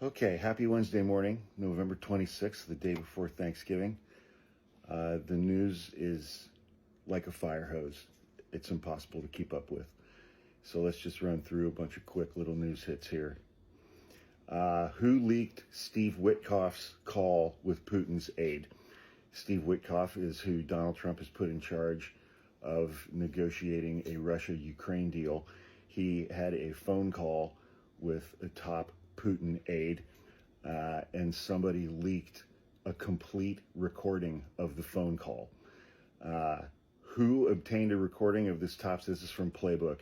Okay, happy Wednesday morning, November 26th, the day before Thanksgiving. The news is like a fire hose. It's impossible to keep up with. So let's just run through a bunch of quick little news hits here. Who leaked Steve Witoff's call with Putin's aide? Steve Witoff is who Donald Trump has put in charge of negotiating a Russia-Ukraine deal. He had a phone call with a top Putin aide, and somebody leaked a complete recording of the phone call. Who obtained a recording of this this is from Playbook,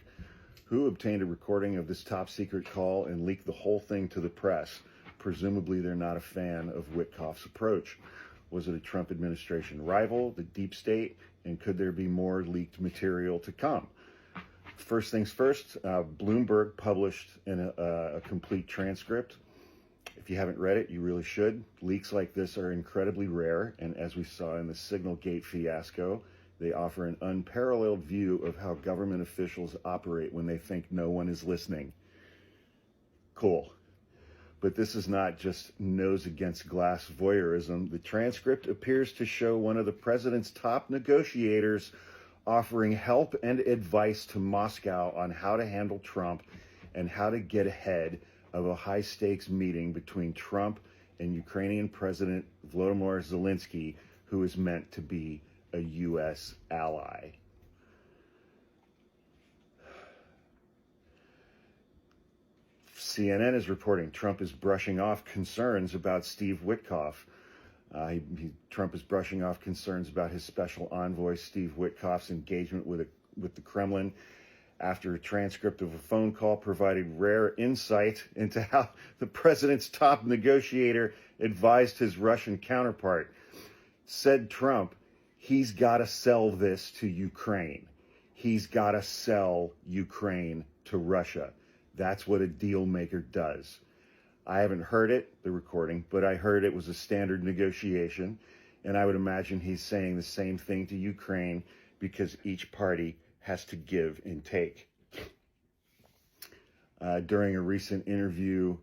who obtained a recording of this top secret call and leaked the whole thing to the press? Presumably they're not a fan of Witoff's approach. Was it a Trump administration rival, the deep state, and could there be more leaked material to come? First things first, Bloomberg published a complete transcript. If you haven't read it, you really should. Leaks like this are incredibly rare, and as we saw in the Signalgate fiasco, they offer an unparalleled view of how government officials operate when they think no one is listening. Cool. But this is not just nose against glass voyeurism. The transcript appears to show one of the president's top negotiators offering help and advice to Moscow on how to handle Trump and how to get ahead of a high-stakes meeting between Trump and Ukrainian President Volodymyr Zelenskyy, who is meant to be a U.S. ally. CNN is reporting Trump is brushing off concerns about Steve Witoff. Trump is brushing off concerns about his special envoy, Steve Witoff's engagement with the Kremlin after a transcript of a phone call provided rare insight into how the president's top negotiator advised his Russian counterpart. Said Trump, he's got to sell this to Ukraine. He's got to sell Ukraine to Russia. That's what a deal maker does. I haven't heard it, the recording, but I heard it was a standard negotiation, and I would imagine he's saying the same thing to Ukraine because each party has to give and take. During a recent interview,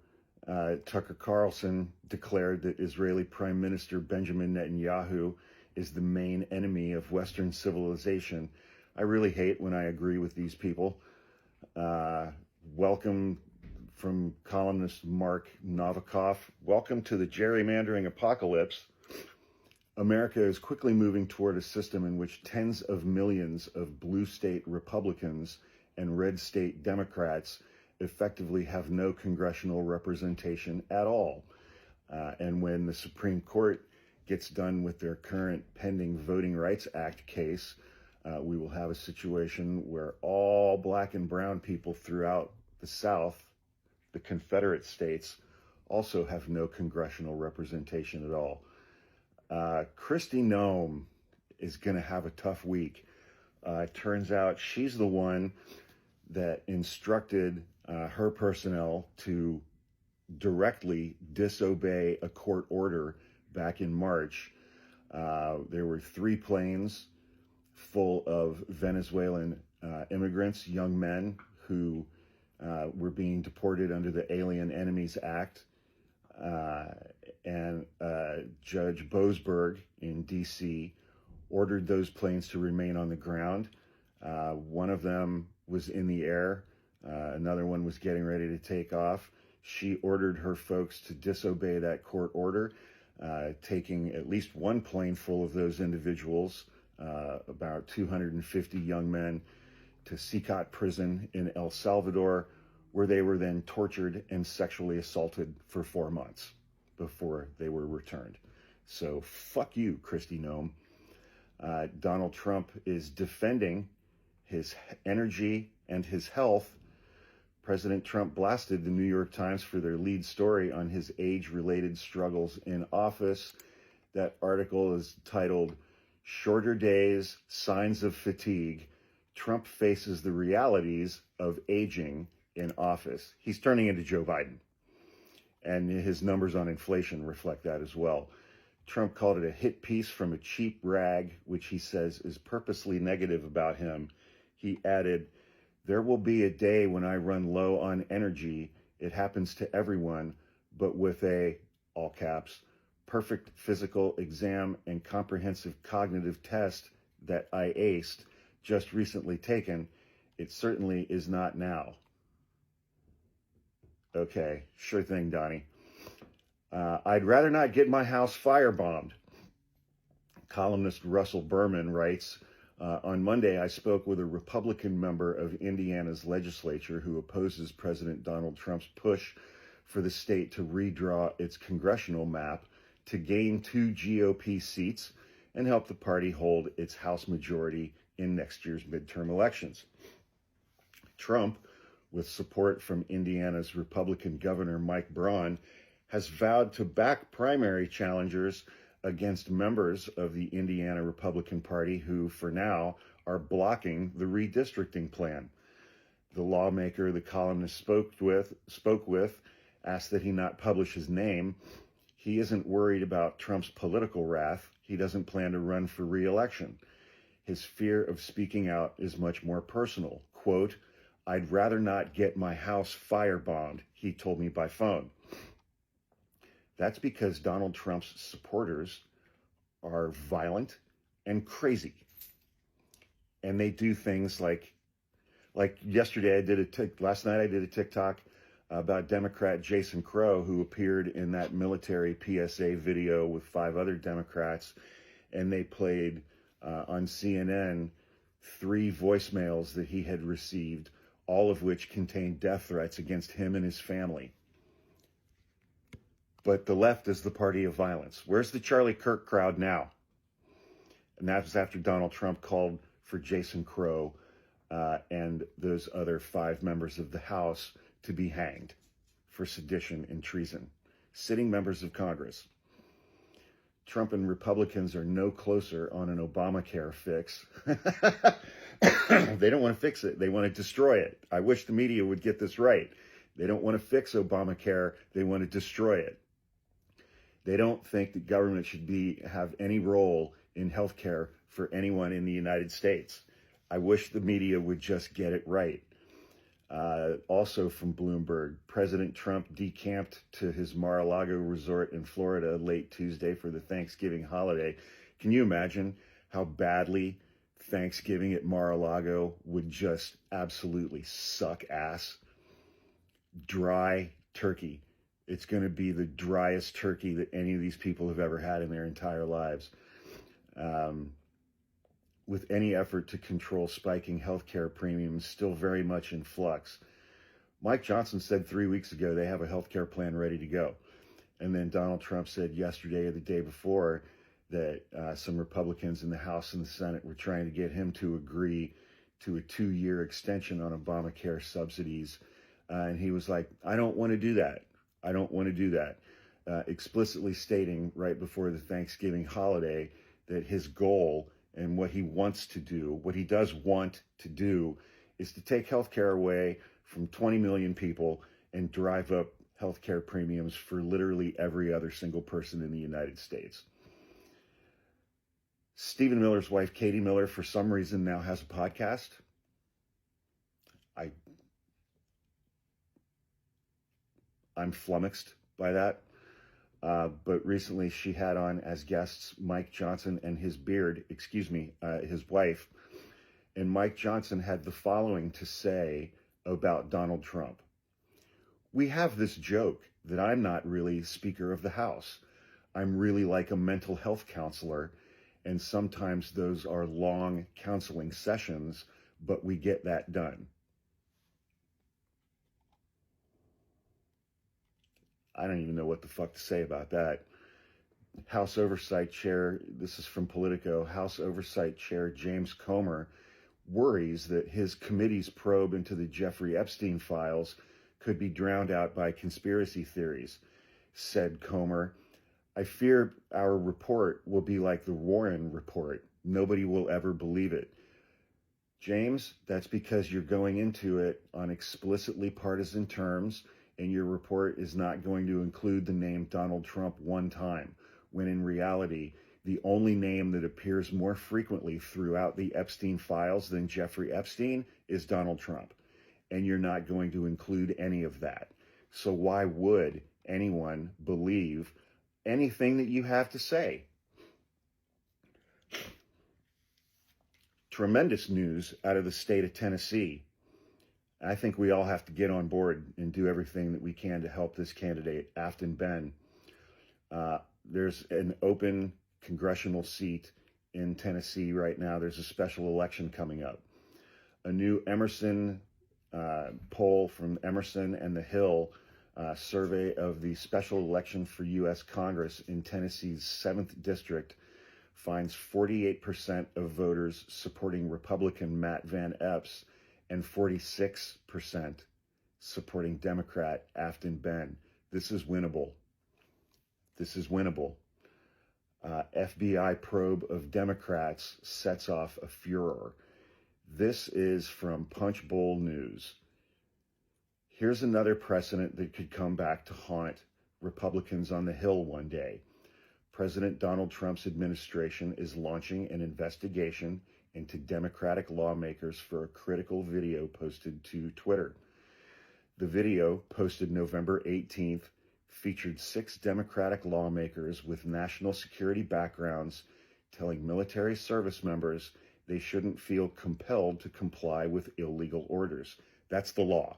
Tucker Carlson declared that Israeli Prime Minister Benjamin Netanyahu is the main enemy of Western civilization. I really hate when I agree with these people. Welcome from columnist Mark Novikov. Welcome to the gerrymandering apocalypse. America is quickly moving toward a system in which tens of millions of blue state Republicans and red state Democrats effectively have no congressional representation at all. And when the Supreme Court gets done with their current pending Voting Rights Act case, we will have a situation where all black and brown people throughout the South, the Confederate states, also have no congressional representation at all. Kristi Noem is going to have a tough week. It turns out she's the one that instructed her personnel to directly disobey a court order back in March. There were 3 planes full of Venezuelan immigrants, young men who were being deported under the Alien Enemies Act, and Judge Boasberg in D.C. ordered those planes to remain on the ground. One of them was in the air. Another one was getting ready to take off. She ordered her folks to disobey that court order, taking at least one plane full of those individuals, about 250 young men, to Sicat prison in El Salvador, where they were then tortured and sexually assaulted for 4 months before they were returned. So fuck you, Kristi Noem. Donald Trump is defending his energy and his health. President Trump blasted the New York Times for their lead story on his age-related struggles in office. That article is titled, "Shorter Days, Signs of Fatigue. Trump Faces the Realities of Aging in Office." He's turning into Joe Biden, and his numbers on inflation reflect that as well. Trump called it a hit piece from a cheap rag, which he says is purposely negative about him. He added, "There will be a day when I run low on energy. It happens to everyone, but with a, all caps, perfect physical exam and comprehensive cognitive test that I aced, just recently taken, it certainly is not now. Okay, sure thing, Donnie. I'd rather not get my house firebombed. Columnist Russell Berman writes, on Monday, I spoke with a Republican member of Indiana's legislature who opposes President Donald Trump's push for the state to redraw its congressional map to gain 2 GOP seats and help the party hold its House majority in next year's midterm elections. Trump, with support from Indiana's Republican Governor Mike Braun, has vowed to back primary challengers against members of the Indiana Republican Party who, for now, are blocking the redistricting plan. The lawmaker the columnist spoke with asked that he not publish his name. He isn't worried about Trump's political wrath. He doesn't plan to run for re-election. His fear of speaking out is much more personal. Quote, I'd rather not get my house firebombed, he told me by phone. That's because Donald Trump's supporters are violent and crazy. And they do things like yesterday last night I did a TikTok about Democrat Jason Crow, who appeared in that military PSA video with 5 other Democrats, and they played on CNN 3 voicemails that he had received, all of which contained death threats against him and his family. But the left is the party of violence. Where's the Charlie Kirk crowd now? And that was after Donald Trump called for Jason Crow and those other 5 members of the House to be hanged for sedition and treason, sitting members of Congress. Trump and Republicans are no closer on an Obamacare fix. They don't want to fix it. They want to destroy it. I wish the media would get this right. They don't want to fix Obamacare. They want to destroy it. They don't think that government should have any role in healthcare for anyone in the United States. I wish the media would just get it right. Also from Bloomberg, President Trump decamped to his Mar-a-Lago resort in Florida late Tuesday for the Thanksgiving holiday. Can you imagine how badly Thanksgiving at Mar-a-Lago would just absolutely suck ass? Dry turkey. It's going to be the driest turkey that any of these people have ever had in their entire lives. With any effort to control spiking healthcare premiums still very much in flux. Mike Johnson said 3 weeks ago they have a healthcare plan ready to go. And then Donald Trump said yesterday or the day before that some Republicans in the House and the Senate were trying to get him to agree to a 2-year extension on Obamacare subsidies. And he was like, I don't want to do that. I don't want to do that. Explicitly stating right before the Thanksgiving holiday that his goal and what he wants to do, what he does want to do, is to take healthcare away from 20 million people and drive up healthcare premiums for literally every other single person in the United States. Stephen Miller's wife, Katie Miller, for some reason now has a podcast. I'm flummoxed by that. But recently she had on as guests Mike Johnson and his wife. And Mike Johnson had the following to say about Donald Trump. We have this joke that I'm not really Speaker of the House. I'm really like a mental health counselor. And sometimes those are long counseling sessions, but we get that done. I don't even know what the fuck to say about that. House Oversight Chair, this is from Politico, House Oversight Chair James Comer worries that his committee's probe into the Jeffrey Epstein files could be drowned out by conspiracy theories. Said Comer, I fear our report will be like the Warren report. Nobody will ever believe it. James, that's because you're going into it on explicitly partisan terms, and your report is not going to include the name Donald Trump one time, when in reality, the only name that appears more frequently throughout the Epstein files than Jeffrey Epstein is Donald Trump. And you're not going to include any of that. So why would anyone believe anything that you have to say. Tremendous news out of the state of Tennessee. I think we all have to get on board and do everything that we can to help this candidate, Afton Ben. There's an open congressional seat in Tennessee right now. There's a special election coming up. A new Emerson poll from Emerson and the Hill survey of the special election for U.S. Congress in Tennessee's 7th district finds 48% of voters supporting Republican Matt Van Epps and 46% supporting Democrat Afton Ben. This is winnable. This is winnable. FBI probe of Democrats sets off a furor. This is from Punchbowl News. Here's another precedent that could come back to haunt Republicans on the Hill one day. President Donald Trump's administration is launching an investigation into Democratic lawmakers for a critical video posted to Twitter. The video, posted November 18th, featured 6 Democratic lawmakers with national security backgrounds telling military service members they shouldn't feel compelled to comply with illegal orders. That's the law.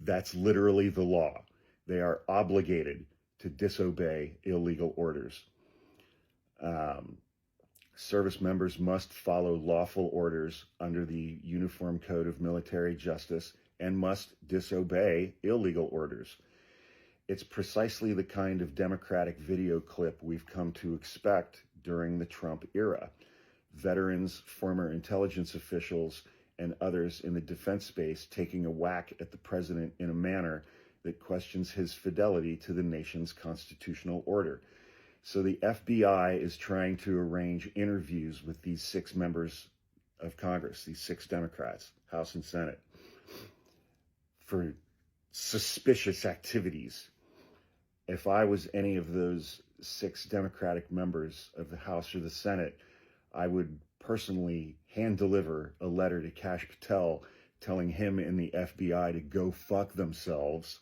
That's literally the law. They are obligated to disobey illegal orders. Service members must follow lawful orders under the Uniform Code of Military Justice and must disobey illegal orders. It's precisely the kind of Democratic video clip we've come to expect during the Trump era. Veterans, former intelligence officials, and others in the defense space taking a whack at the president in a manner that questions his fidelity to the nation's constitutional order. So the FBI is trying to arrange interviews with these 6 members of Congress, these 6 Democrats, House and Senate, for suspicious activities. If I was any of those 6 Democratic members of the House or the Senate, I would personally hand deliver a letter to Kash Patel telling him and the FBI to go fuck themselves.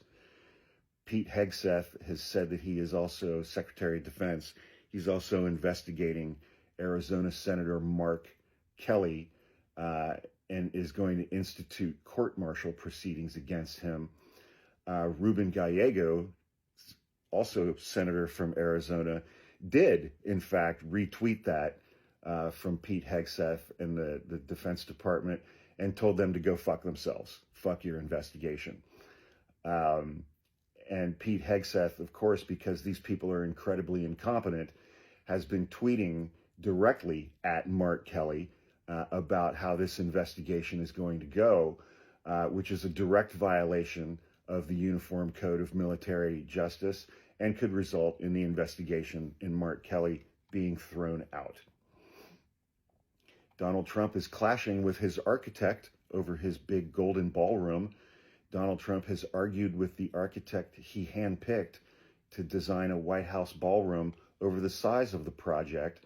Pete Hegseth has said that he is also Secretary of Defense. He's also investigating Arizona Senator Mark Kelly and is going to institute court-martial proceedings against him. Ruben Gallego, also senator from Arizona, did, in fact, retweet that from Pete Hegseth and the Defense Department and told them to go fuck themselves. Fuck your investigation. And Pete Hegseth, of course, because these people are incredibly incompetent, has been tweeting directly at Mark Kelly about how this investigation is going to go, which is a direct violation of the Uniform Code of Military Justice and could result in the investigation and Mark Kelly being thrown out. Donald Trump is clashing with his architect over his big golden ballroom. Donald Trump has argued with the architect he handpicked to design a White House ballroom over the size of the project,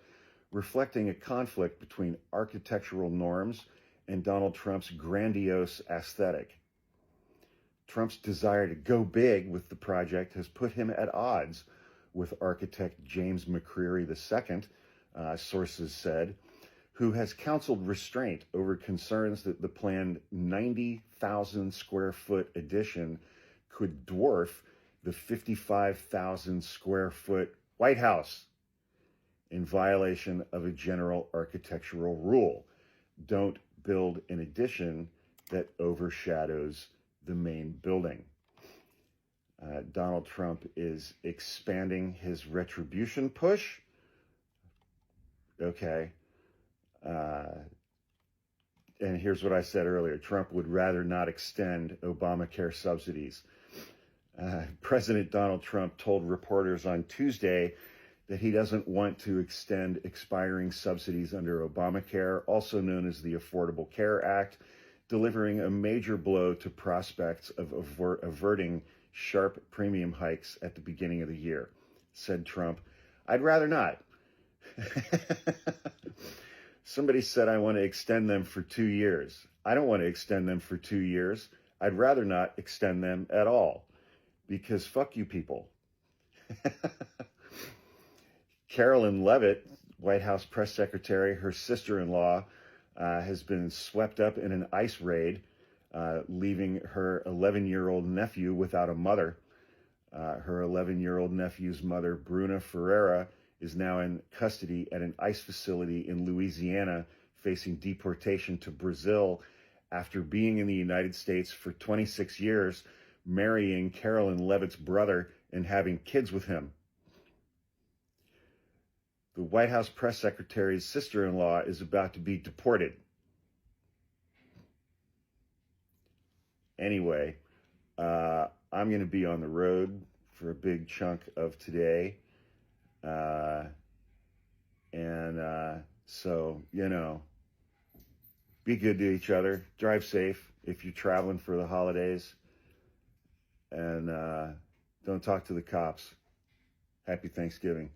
reflecting a conflict between architectural norms and Donald Trump's grandiose aesthetic. Trump's desire to go big with the project has put him at odds with architect James McCreary II, sources said, who has counseled restraint over concerns that the planned 90,000 square foot addition could dwarf the 55,000 square foot White House in violation of a general architectural rule. Don't build an addition that overshadows the main building. Donald Trump is expanding his retribution push. Okay. And here's what I said earlier. Trump would rather not extend Obamacare subsidies. President Donald Trump told reporters on Tuesday that he doesn't want to extend expiring subsidies under Obamacare, also known as the Affordable Care Act, delivering a major blow to prospects of averting sharp premium hikes at the beginning of the year. Said Trump, "I'd rather not." Somebody said I want to extend them for 2 years. I don't want to extend them for 2 years. I'd rather not extend them at all. because fuck you people. Carolyn Levitt, White House press secretary, her sister-in-law, has been swept up in an ICE raid, leaving her 11-year-old nephew without a mother. Her 11-year-old nephew's mother, Bruna Ferreira, is now in custody at an ICE facility in Louisiana, facing deportation to Brazil after being in the United States for 26 years, marrying Carolyn Levitt's brother and having kids with him. The White House press secretary's sister-in-law is about to be deported. Anyway, I'm going to be on the road for a big chunk of today. So, be good to each other. Drive safe if you're traveling for the holidays. And don't talk to the cops. Happy Thanksgiving.